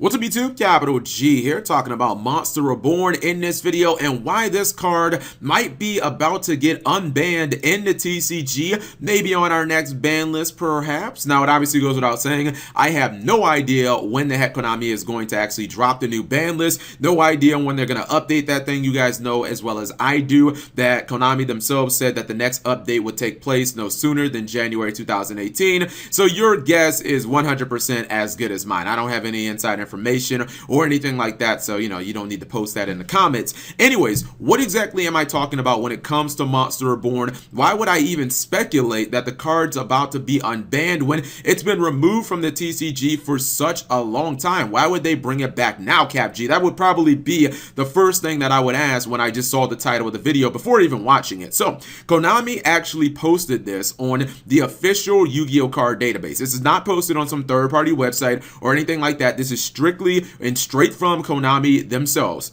What's up YouTube, Capital G here, talking about Monster Reborn in this video and why this card might be about to get unbanned in the TCG, maybe on our next ban list perhaps. Now it obviously goes without saying, I have no idea when the heck Konami is going to actually drop the new ban list, no idea when they're going to update that thing. You guys know as well as I do that Konami themselves said that the next update would take place no sooner than January 2018, so your guess is 100% as good as mine. I don't have any inside information or anything like that, so you don't need to post that in the comments. Anyways, what exactly am I talking about when it comes to Monster Reborn? Why would I even speculate that the card's about to be unbanned when it's been removed from the TCG for such a long time? Why would they bring it back now, Cap G? That would probably be the first thing that I would ask when I just saw the title of the video before even watching it. So Konami actually posted this on the official Yu-Gi-Oh card database. This is not posted on some third-party website or anything like that. This is strictly and straight from Konami themselves.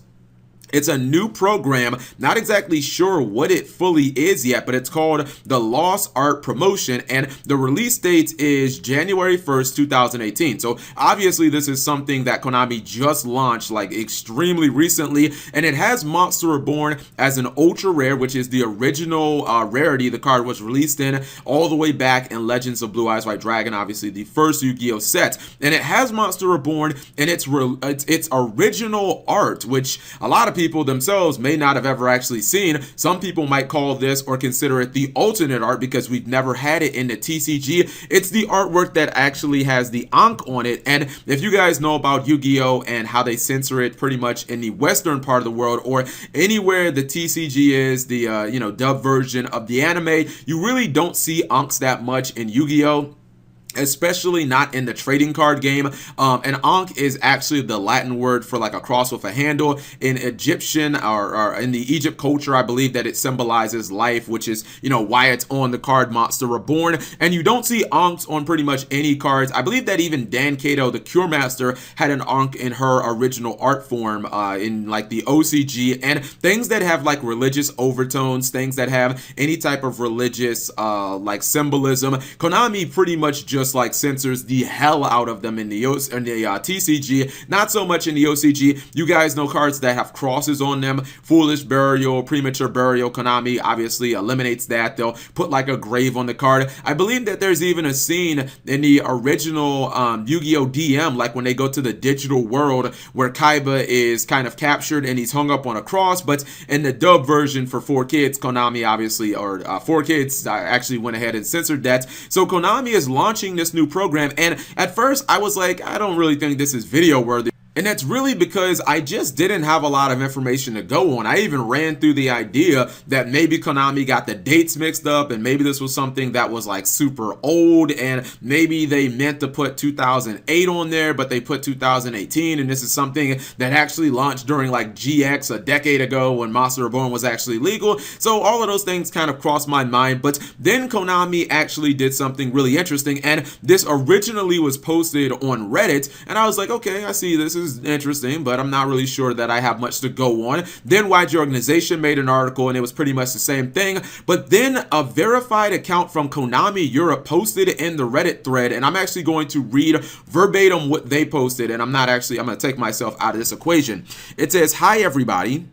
It's a new program, not exactly sure what it fully is yet, but it's called the Lost Art Promotion, and the release date is January 1st, 2018. So obviously this is something that Konami just launched like extremely recently, and it has Monster Reborn as an ultra rare, which is the original rarity the card was released in all the way back in Legends of Blue Eyes White Dragon, obviously the first Yu-Gi-Oh set. And it has Monster Reborn in its original art, which a lot of people themselves may not have ever actually seen. Some people might call this or consider it the alternate art because we've never had it in the TCG. It's the artwork that actually has the Ankh on it, and if you guys know about Yu-Gi-Oh and how they censor it pretty much in the western part of the world or anywhere the TCG is, the dub version of the anime, you really don't see Ankhs that much in Yu-Gi-Oh, especially not in the trading card game. And Ankh is actually the Latin word for like a cross with a handle. In Egyptian or in the Egypt culture, I believe that it symbolizes life, which is why it's on the card Monster Reborn. And you don't see Ankhs on pretty much any cards. I believe that even Dan Kato, the Cure Master, had an Ankh in her original art form in like the OCG. And things that have like religious overtones, things that have any type of religious like symbolism, Konami pretty much just like censors the hell out of them in the TCG, not so much in the OCG. You guys know cards that have crosses on them, Foolish Burial, Premature Burial. Konami obviously eliminates that. They'll put like a grave on the card. I believe that there's even a scene in the original Yu-Gi-Oh DM, like when they go to the digital world, where Kaiba is kind of captured and he's hung up on a cross. But in the dub version for 4Kids, Konami obviously, or 4Kids actually went ahead and censored that. So Konami is launching this new program, and at first I was like, I don't really think this is video worthy. And that's really because I just didn't have a lot of information to go on. I even ran through the idea that maybe Konami got the dates mixed up, and maybe this was something that was like super old, and maybe they meant to put 2008 on there, but they put 2018, and this is something that actually launched during like GX a decade ago when Monster Reborn was actually legal. So all of those things kind of crossed my mind, but then Konami actually did something really interesting, and this originally was posted on Reddit, and I was like, okay, I see this is interesting, but I'm not really sure that I have much to go on. Then YG Organization made an article, and it was pretty much the same thing, but then a verified account from Konami Europe posted in the Reddit thread, and I'm actually going to read verbatim what they posted, and I'm going to take myself out of this equation. It says, "Hi everybody.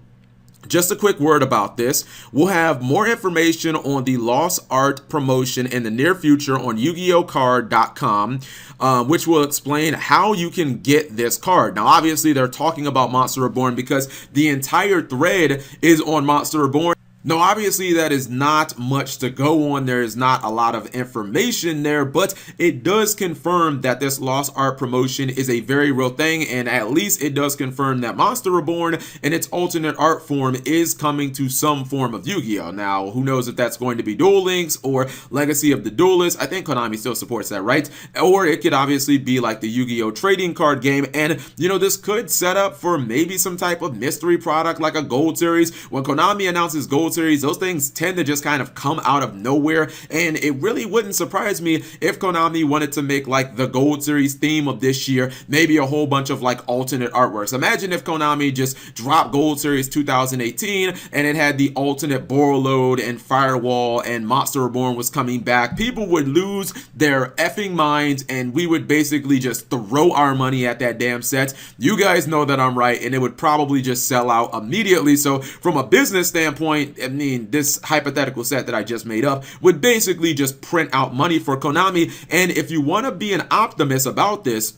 Just a quick word about this. We'll have more information on the Lost Art promotion in the near future on YugiOhCard.com, which will explain how you can get this card." Now, obviously, they're talking about Monster Reborn because the entire thread is on Monster Reborn. No, obviously that is not much to go on. There is not a lot of information there, but it does confirm that this Lost Art promotion is a very real thing, and at least it does confirm that Monster Reborn in its alternate art form is coming to some form of Yu-Gi-Oh! Now, who knows if that's going to be Duel Links or Legacy of the Duelist. I think Konami still supports that, right? Or it could obviously be like the Yu-Gi-Oh! Trading card game, and this could set up for maybe some type of mystery product like a Gold Series. When Konami announces Gold Series, those things tend to just kind of come out of nowhere, and it really wouldn't surprise me if Konami wanted to make like the Gold Series theme of this year, maybe a whole bunch of like alternate artworks. Imagine if Konami just dropped Gold Series 2018 and it had the alternate Borreload and Firewall and Monster Reborn was coming back. People would lose their effing minds, and we would basically just throw our money at that damn set. You guys know that I'm right, and it would probably just sell out immediately. So from a business standpoint, I mean, this hypothetical set that I just made up would basically just print out money for Konami. And if you want to be an optimist about this,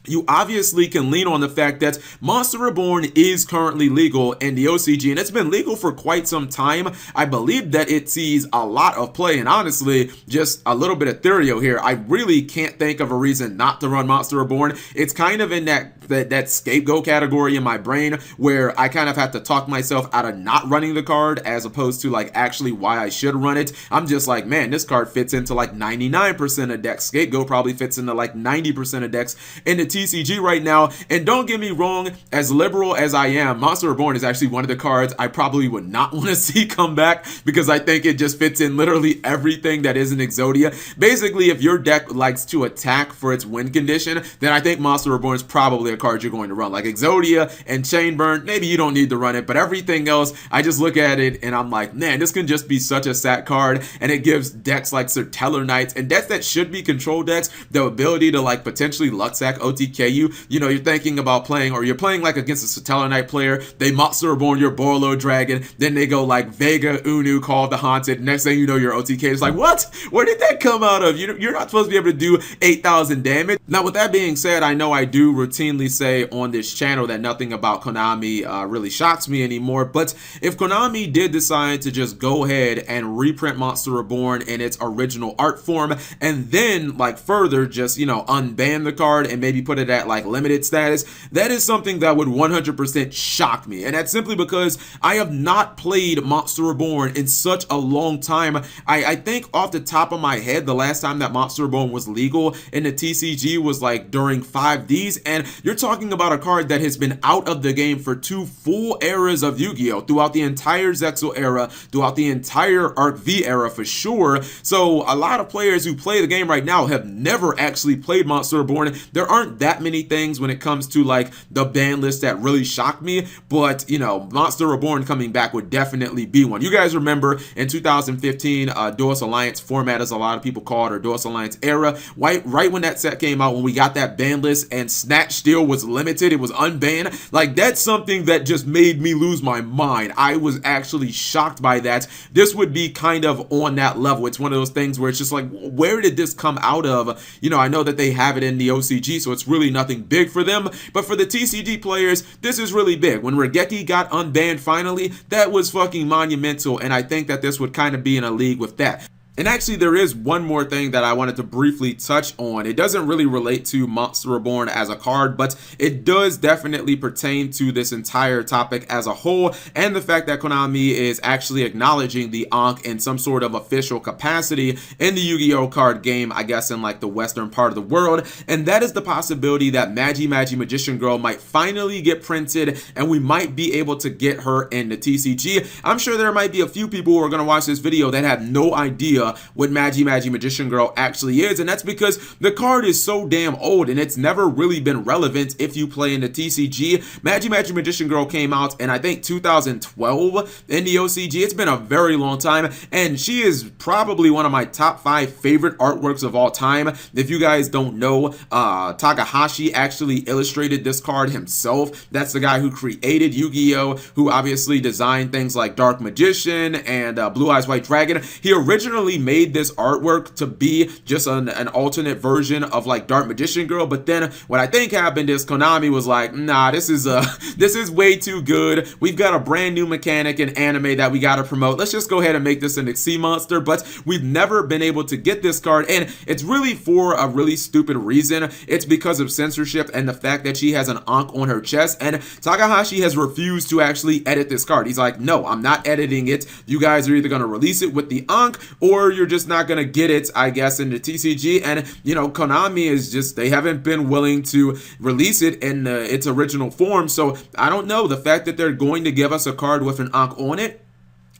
you obviously can lean on the fact that Monster Reborn is currently legal in the OCG, and it's been legal for quite some time. I believe that it sees a lot of play, and honestly, just a little bit of theory here, I really can't think of a reason not to run Monster Reborn. It's kind of in that scapegoat category in my brain where I kind of have to talk myself out of not running the card as opposed to like actually why I should run it. I'm just like, man, this card fits into like 99% of decks. Scapegoat probably fits into like 90% of decks in the TCG right now. And don't get me wrong, as liberal as I am, Monster Reborn is actually one of the cards I probably would not want to see come back because I think it just fits in literally everything that isn't Exodia. Basically, if your deck likes to attack for its win condition, then I think Monster Reborn is probably a card you're going to run. Like Exodia and Chainburn, maybe you don't need to run it, but everything else, I just look at it and I'm like, man, this can just be such a sat card, and it gives decks like Serteller Knights and decks that should be control decks the ability to like potentially Luxac OTK you. You know, you're thinking about playing, or you're playing like against a Serteller Knight player, they Monster Reborn your Borreload Dragon, then they go like Vega, Unu, Call of the Haunted, next thing you know your OTK is like, what? Where did that come out of? You're not supposed to be able to do 8,000 damage. Now with that being said, I know I do routinely say on this channel that nothing about Konami really shocks me anymore, but if Konami did decide to just go ahead and reprint Monster Reborn in its original art form and then like further just, you know, unban the card and maybe put it at like limited status, that is something that would 100% shock me. And that's simply because I have not played Monster Reborn in such a long time. I think off the top of my head, the last time that Monster Reborn was legal in the TCG was like during 5Ds, and you're talking about a card that has been out of the game for 2 full eras of Yu-Gi-Oh! Throughout the entire Zexal era, throughout the entire Arc V era for sure. So a lot of players who play the game right now have never actually played Monster Reborn. There aren't that many things when it comes to like the ban list that really shocked me, but you know, Monster Reborn coming back would definitely be one. You guys remember in 2015, Duos Alliance format, as a lot of people call it, or Duos Alliance era, right when that set came out, when we got that ban list and Snatch Steel was limited, it was unbanned, like that's something that just made me lose my mind. I was actually shocked by that. This would be kind of on that level. It's one of those things where it's just like, where did this come out of? You know, I know that they have it in the OCG, so it's really nothing big for them, but for the TCG players, this is really big. When Regeki got unbanned finally, that was fucking monumental, and I think that this would kind of be in a league with that. And actually, there is one more thing that I wanted to briefly touch on. It doesn't really relate to Monster Reborn as a card, but it does definitely pertain to this entire topic as a whole, and the fact that Konami is actually acknowledging the Ankh in some sort of official capacity in the Yu-Gi-Oh! Card game, I guess in like the western part of the world, and that is the possibility that Magi Magician Girl might finally get printed, and we might be able to get her in the TCG. I'm sure there might be a few people who are going to watch this video that have no idea what Magi Magician Girl actually is, and that's because the card is so damn old and it's never really been relevant if you play in the TCG. Magi Magician Girl came out in I think 2012 in the OCG. It's been a very long time, and she is probably one of my top 5 favorite artworks of all time. If you guys don't know, Takahashi actually illustrated this card himself. That's the guy who created Yu-Gi-Oh!, who obviously designed things like Dark Magician and Blue Eyes White Dragon. He originally made this artwork to be just an alternate version of like Dark Magician Girl, but then what I think happened is Konami was like, nah, this is way too good. We've got a brand new mechanic in anime that we got to promote. Let's just go ahead and make this an Sea Monster. But we've never been able to get this card, and it's really for a really stupid reason. It's because of censorship and the fact that she has an Ankh on her chest, and Takahashi has refused to actually edit this card. He's like, no, I'm not editing it. You guys are either going to release it with the Ankh, or you're just not going to get it, I guess, in the TCG. And, you know, Konami is just, they haven't been willing to release it in its original form. So I don't know, the fact that they're going to give us a card with an Ankh on it,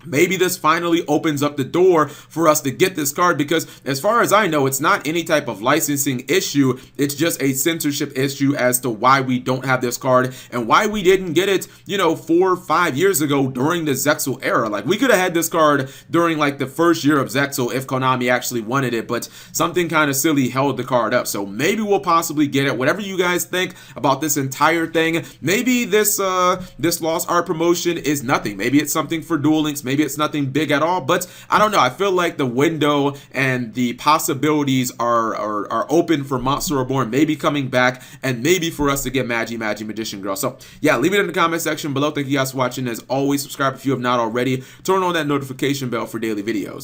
maybe this finally opens up the door for us to get this card, because as far as I know, it's not any type of licensing issue. It's just a censorship issue as to why we don't have this card and why we didn't get it, 4 or 5 years ago during the Zexal era. Like, we could have had this card during like the first year of Zexal if Konami actually wanted it, but something kind of silly held the card up. So maybe we'll possibly get it. Whatever you guys think about this entire thing, maybe this Lost Art promotion is nothing. Maybe it's something for Duel Links. Maybe it's nothing big at all, but I don't know. I feel like the window and the possibilities are open for Monster Reborn maybe coming back, and maybe for us to get Magi Magician Girl. So yeah, leave it in the comment section below. Thank you guys for watching. As always, subscribe if you have not already. Turn on that notification bell for daily videos.